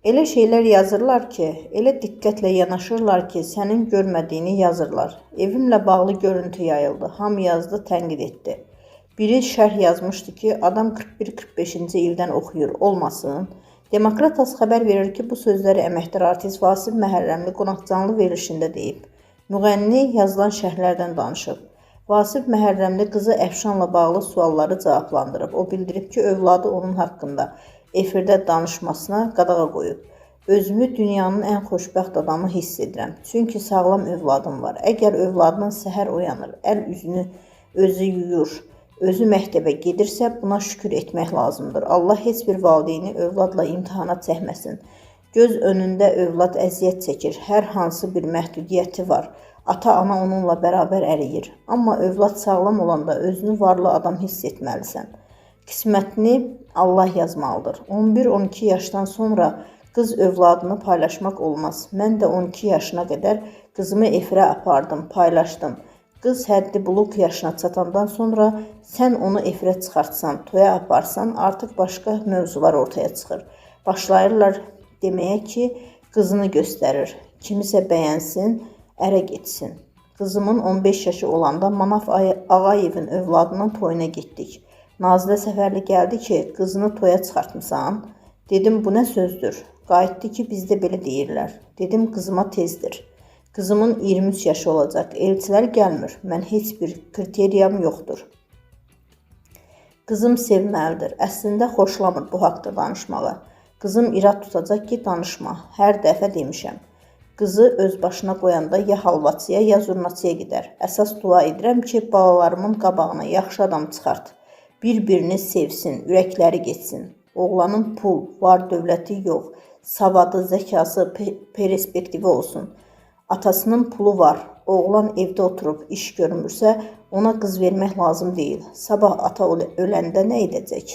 Elə şeylər yazırlar ki, elə diqqətlə yanaşırlar ki, sənin görmədiyini yazırlar. Evimlə bağlı görüntü yayıldı. Hamı yazdı, tənqid etdi. Biri şərh yazmışdı ki, adam 41-45-ci ildən oxuyur, olmasın. Demokratas xəbər verir ki, bu sözləri əməkdar artist Vasif Məhərrəmli qonaqcanlı verilişində deyib. Müğənni yazılan şərhlərdən danışıb. Vasif Məhərrəmli qızı Əfşanla bağlı sualları cavablandırıb. O bildirib ki, övladı onun haqqında efirdə danışmasına qadağa qoyub. Özümü dünyanın ən xoşbəxt adamı hiss edirəm. Çünki sağlam övladım var. Əgər övladın səhər oyanır, əl üzünü özü yuyur, özü məktəbə gedirsə, buna şükür etmək lazımdır. Allah heç bir valideyni övladla imtihana çəkməsin. Göz önündə övlad əziyyət çəkir. Hər hansı bir məhdudiyyəti var. Ata-ana onunla bərabər əriyir. Amma övlad sağlam olanda özünü varlı adam hiss etməlisən. Qismətini Allah yazmalıdır. 11-12 yaşdan sonra qız övladını paylaşmaq olmaz. Mən də 12 yaşına qədər qızımı efirə apardım, paylaşdım. Qız həddi buluq yaşına çatandan sonra sən onu efirə çıxartsan, toya aparsan, artıq başqa mövzular ortaya çıxır. Başlayırlar deməyə ki, qızını göstərir, kimisə bəyənsin, ərə getsin. Qızımın 15 yaşı olanda Manaf Ağayevin övladının toyuna getdik. Nazilə Səfərli gəldi ki, qızını toya çıxartmısan? Dedim, bu nə sözdür? Qayıtdı ki, bizdə belə deyirlər. Dedim, qızıma tezdir. Qızımın 23 yaşı olacaq. Elçilər gəlmir. Mən heç bir kriteriyam yoxdur. Qızım sevməlidir. Əslində xoşlamır bu haqda danışmağa. Qızım irad tutacaq ki, danışma. Hər dəfə demişəm. Qızı öz başına qoyanda ya halvaçıya, ya zurnaçıya gedər. Əsas dua edirəm ki, balalarımın qabağına yaxşı adam çıxart. Bir-birini sevsin, ürəkləri geçsin. Oğlanın pul, var dövləti yox, savadı, zəkası, perspektivi olsun. Atasının pulu var, oğlan evdə oturub iş görmürsə, ona qız vermək lazım deyil. Sabah ata öləndə nə edəcək?